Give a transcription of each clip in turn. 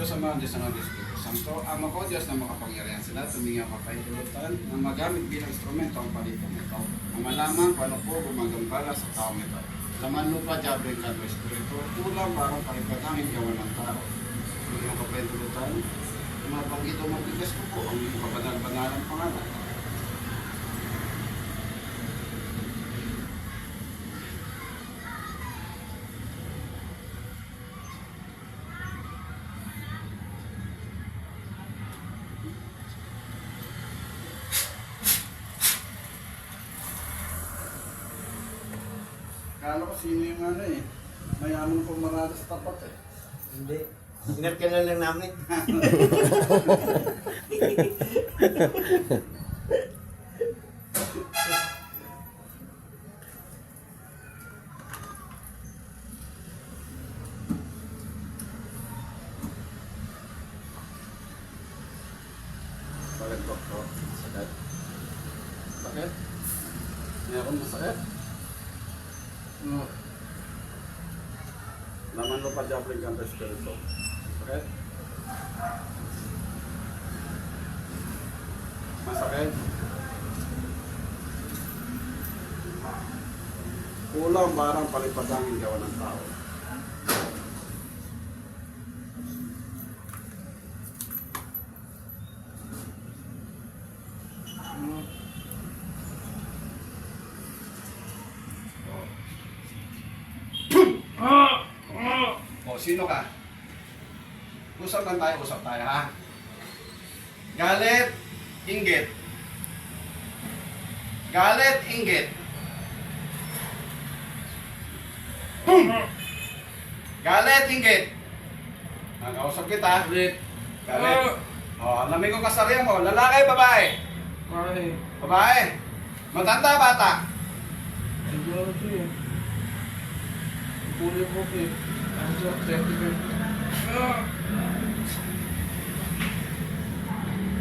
sa mga Diyos ng Espiritu Santo, Ama ko, Diyos na makapangyarihan sila, tuminga ka pahintulutan na magamit bilang instrumento ang palitong ito. Ang malaman, paano po gumagambala sa taong ito. Laman lupa, Diablo, Kanto, Espiritu, ulang, parang palipadangin gawa ng tao. Tuminga ka pahintulutan, mabanggit o mabigas ko po ang iyong kabanal-banalang pangalan. Kala ko sino yung ano eh. Mayaman po marami sa tapat eh. Hindi. Inerka na lang namin. Bakit doktor? Sakit? Sakit? Meron masakit? No. Laman lupa, Diablo, Kanto, Espiritu. Sakit? Masakit? Kulang parang palipadangin gawa ng tao. O, sino ka? Usap lang tayo, usap tayo, ha? Galit, inggit. Galit, inggit. Galit, inggit. Nakausap kita. Galit. O, alamin ko kasariya mo. Lalaki, babae? Babae. Matanda, bata?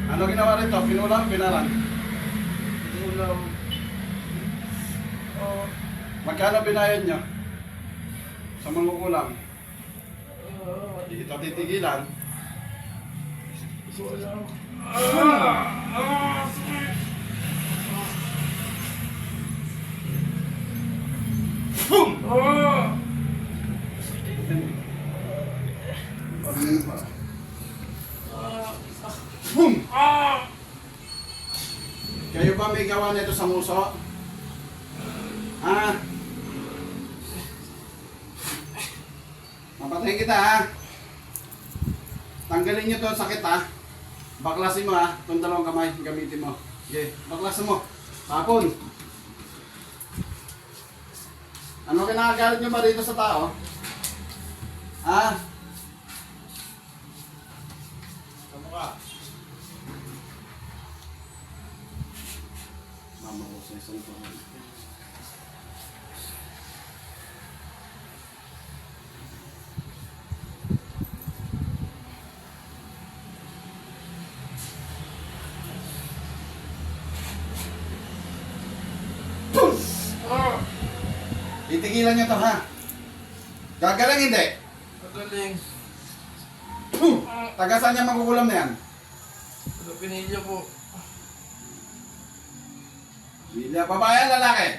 Ano ginawa rito? Pinulang, pinalan? Magkano binayad nyo? Sa mangukulam? Hindi kita titigilan. Boom! Boom! Kayo ba may gawa nito sa muso? Ha? Mapatayin kita, ha? Tanggalin nyo to ang sakit, ha? Baklasin mo, ha? Itong dalawang kamay, gamitin mo. Okay, baklasin mo. Tapon. Ano kinakagalit nyo ba dito sa tao? Ha? Ano ka? Mama ko sa isang tuhan. Titigilan nyo to, ha? Gagaling hindi? Magaling. Taga saan niya magugulam na yan? Taga Pinilya po. Bilya, babae, lalaki?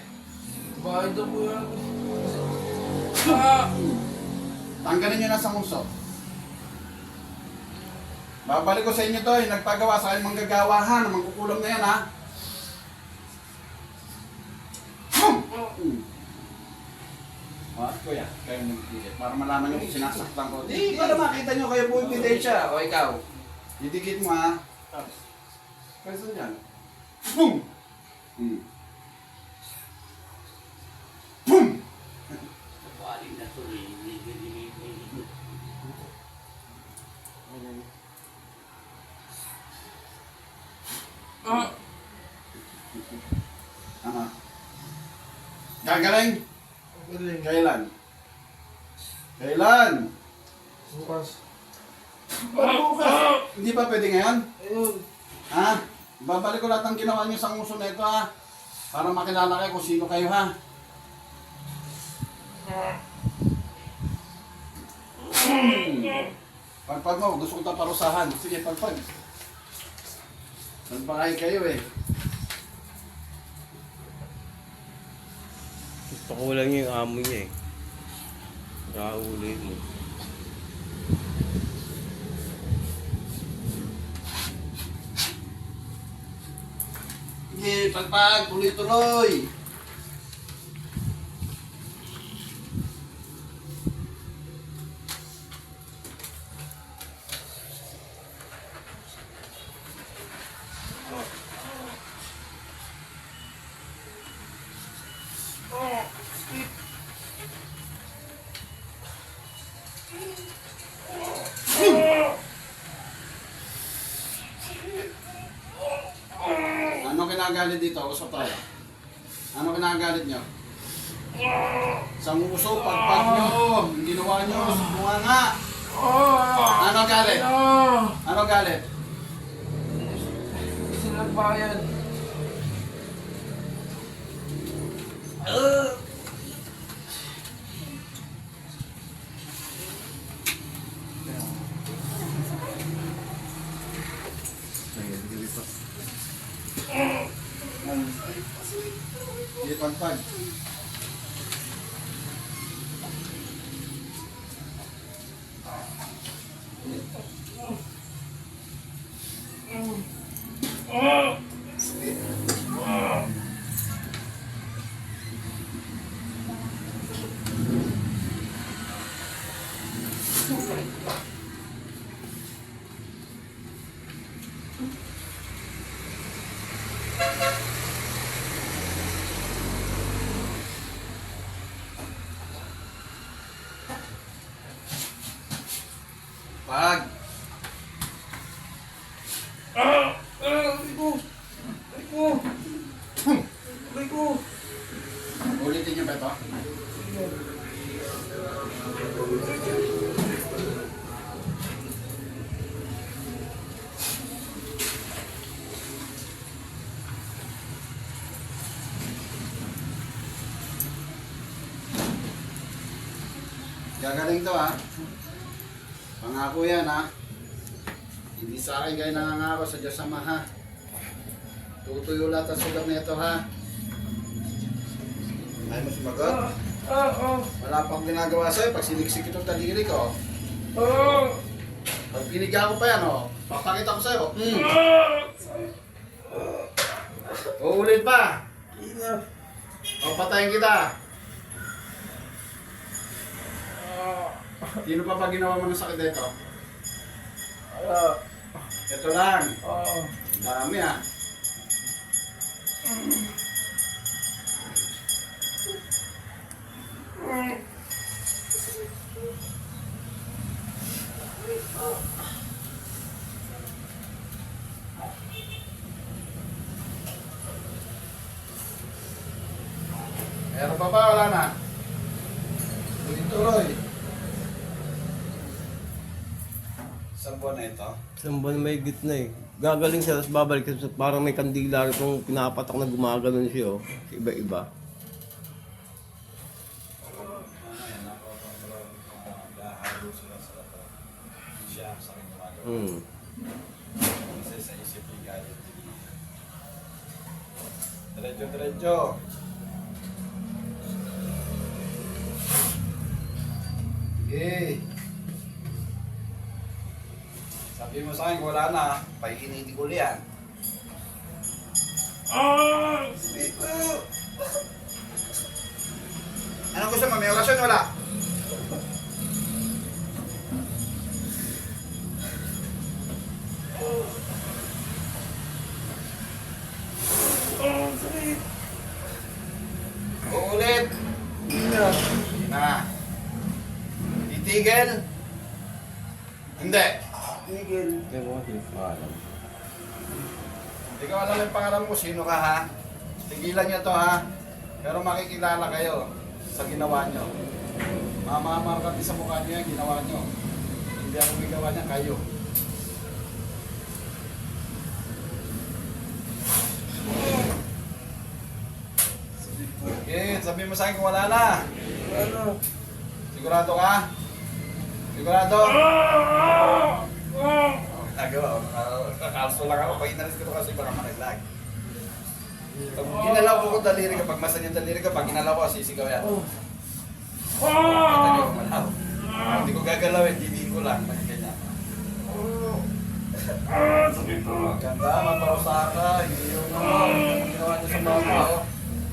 Bahay daw po yan. Tanggalin nyo na sa muso. Babalik ko sa inyo to, yung nagpagawa sa kanyang manggagawahan, ang mangkukulam na yan, ha? Kuya, kayo magpipigit. Para malaman nyo kung sinasaktan ko. Di, para makita nyo kayo po yung ebidensya. O ikaw, didikit mo, ha? Pwede yan. Boom! Boom! Balik na tuloy. Gagaling? Magaling. Kailan? Kailan? Bukas. Bukas. Hindi ba pwede ngayon? Ayun. Ha? Babalik ko lahat ng ginawa niyo sa nguso na ito, ha? Para makilala kayo kung sino kayo, ha? Pagpag mo, gusto kong taparusahan. Sige, pagpag. Nagbahay kayo eh. Gusto ko lang yung amo niya eh. Nakahuli mo. Sige, pagpag, tuloy-tuloy. Ano kinagalit dito? Usap tayo. Ano kinagalit nyo? Sa nguso, pagpag nyo. Yung ginawa nyo, bunga nga. Ano galit? Ano galit? Kasi nagbayad. Sige, pagpag. Pag. Aray ko! Aray ko! Aray ko! Ulitin nyo ba ito? Gagaling to ha. Pangako yan ha. Hindi sa akin kayo nangangako sa Diyos Ama ha. Tutuyo lahat ang sugat na ito ha. Ayaw mo sumagot? Wala pang ginagawa sa'yo pag siniksik itong taliri ko. Pag binigyan ko pa yan o, papakita ko sa'yo. Uulit pa. O patayin kita. Sino pa ginawa mo ng sakit dito? Ito lang. Dami ah. Meron pa ba? Wala na. Tuloy-tuloy. Isang buwan na ito. Isang buwan may gitna eh. Gagaling siya, tapos babalik siya. Parang may kandila itong pinapatak na gumaganon siya oh. Iba-iba. Diretso. Sige. Sabi mo sa akin, wala na. Pahiniti ko yan. Anong gusto mo? May orasyon wala? Uulit. Hindi na. Titigil. Hindi. Kaya mo kasi alam. Hindi ko alam yung pangalan mo, sino ka ha? Tigilan nyo to ha. Pero makikilala kayo sa ginawa nyo. Mamamarkat sa mukha nyo yung ginawa nyo. Hindi ako ginawa niya, kayo. Okay, sabi mo sa akin kung wala na. Sigurado ka? Sigurado? oh. Nakakalso lang ako. Pag inalis ko kasi baka malaglag. Pag ginalaw ko daliri ka, pag masan yung daliri ka, pag ginalaw ko, sisigaw yan. Kita niyo malaw. Hindi ko gagalawin, didiin ko lang. Ganyan. Ganda, maparusa ka. Hindi yung ginawa niyo sa mga tao.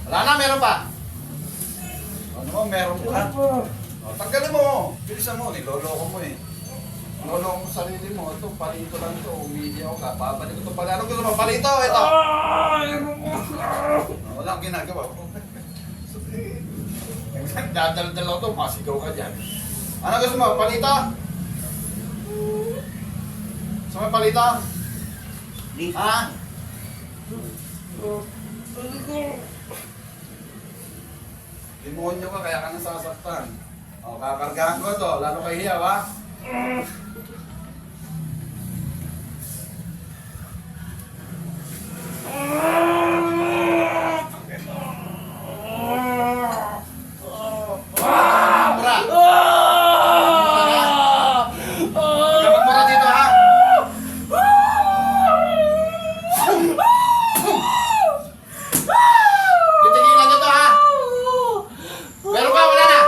Wala na, meron pa. Ano mo, meron pa. Tanggalin mo. Bilisan mo, niloloko mo eh. Niloloko mo sarili mo. Ito, palito lang ito. Umiiyaw ka. Babalik ko ito pala. Ano gusto mo? Palito? Ito. Walang ginagawa. Dadaldal ako ito. Masigaw ka dyan. Ano gusto mo? Palito? Gusto mo palito? Ha? Demonyo ka, kaya ka nasasaktan. O, kakargahan ko ito. Lalo kay Hiyaw, ha? Mura! Magmura dito, ha? Titigilan nyo to, ha? Meron ba? Wala na?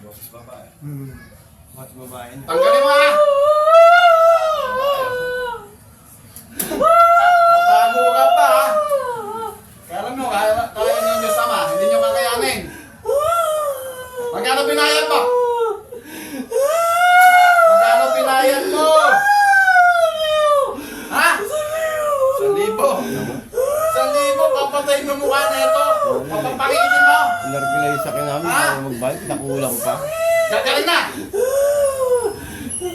Boses babae. Mas babae na. Tanggalin mo, ha? Matago ka pa, ha? Kala mo, kaya ninyo sama. Hindi nyo kakayanin. Magkano binayad mo? Magkano binayad mo? Ha? 1,000. 1,000, papatayin mo mukha na ito. Papapakitin mo. Narkila yung sakin namin para magbalik, nakulang pa. Gagaling na!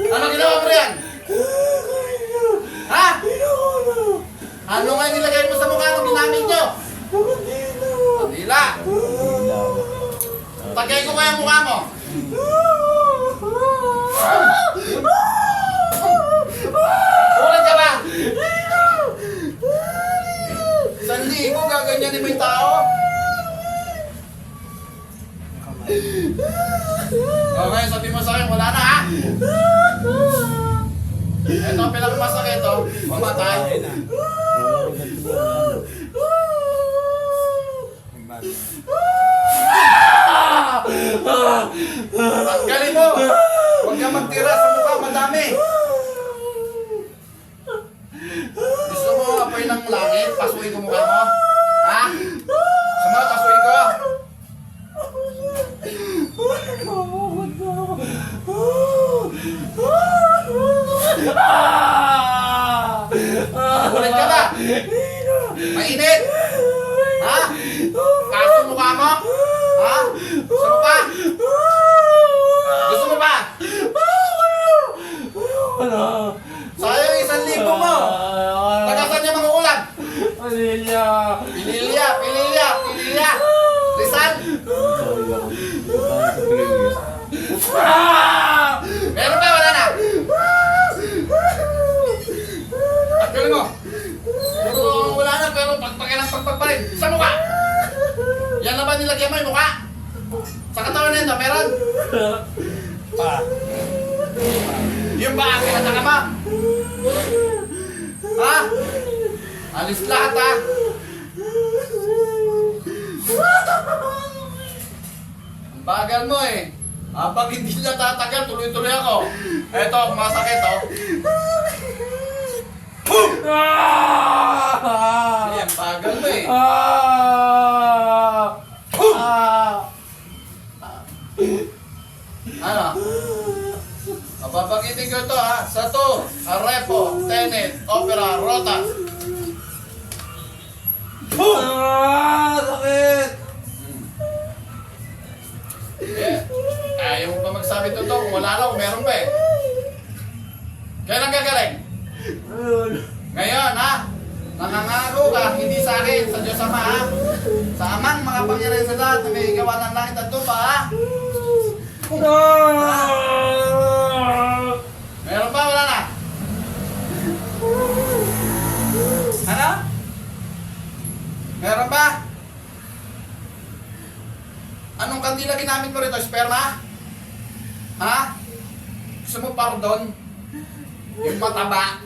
Ano ginawa mo riyan? Ha? Ano nga nilagay mo sa mukha nung ginamit nyo? Pandila! Tagay ko kaya mukha mo? Ulit ka ba? 1,000, gaganyanin mo yung tao? Okay, sabi mo sa akin, wala na, ha? Ito ang pinakamasakit, oh. Mamatay. Tanggalin mo! Huwag kang magtira sa mukha, madami. Gusto mo apoy ng langit? Pasuhin ko mukha mo? Ha? Gusto mo, pasuhin ko? Ulit ka ba? Mainit? Ha? Kaso mukha mo? Ha? Gusto mo pa? Gusto mo pa? Sayang 1,000 mo! Tagasan niya mga ulan! Pamilya! Pililya! Rizal! Meron ba? Wala na? Tanggalin mo! Pero wala na, pero pagpakilang pa rin. Sa mukha! Yan na ba nilagyan mo yung mukha? Sa katawan nito, meron? Yung ba ang kinataka mo? Ha? Alis lahat, ha? Ang bagal mo eh. Pag hindi sila tatagal, tuloy-tuloy ako. Eto, masakit, oh. Ay, ang bagal mo eh. Ano? Papagitin ko ito, ha? Sato, Arepo, Tenet, Opera, Rotas. Sakit! Ayaw mo pa magsabi totoo kung wala na, kung meron pa eh. Kailan gagaling? Ngayon, ha? Nangangako ka, hindi sa akin, sa Diyos Ama, ha? Sa Amang mga pangyarihan sa lahat na may gawa ng langit at lupa, ha? Meron pa, wala na? Ano? Meron ba? Anong kandila ginamit mo rito? Sperma? Ha? Gusto mo pardon? Yung mataba.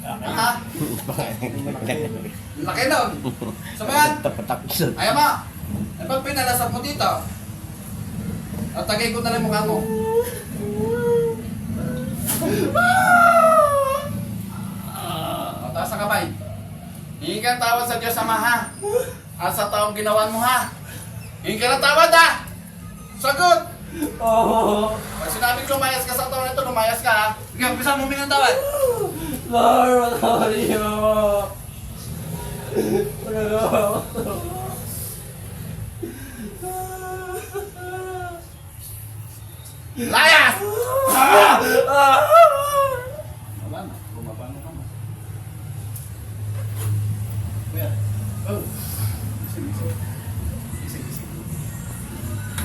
Ha? Laki nun. Sabayan. Tapatak siya. Ayaw mo. Eh, pag pinalasap mo dito, at tagay ko na lang mukha mo. Mataas ang kamay. Hingi ka ng tawad sa Diyos Ama, ha? At sa taong ginawan mo, ha? Hingi ka ng tawad, ha? Sagot! Pag sinabi ko lumayas ka sa taon na ito, lumayas ka, ha? Sige, umpisa mo humingi ng tawad. Lord, matawad niyo. Layas! Wala na, bumaba na naman. Kuya, oh. Gising.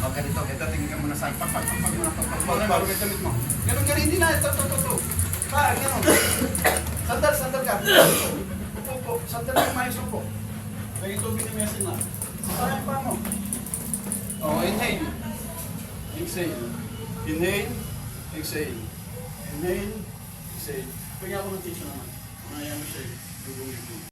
Okay, dito, tingin ka muna sa pagpag muna, pagpag bago ka damit mo. Ganun, hindi na, ito. Pa, ganun. Sandal ka. Upo, sandal ka, maayos upo. Lagi tubig na mesin na. Sayang pa mo. Oh, inhale. Exhale. Inhale, exhale. Inhale, exhale. Pagyan ako ng tissue naman. Mamaya mo siya. Dugong-dugong.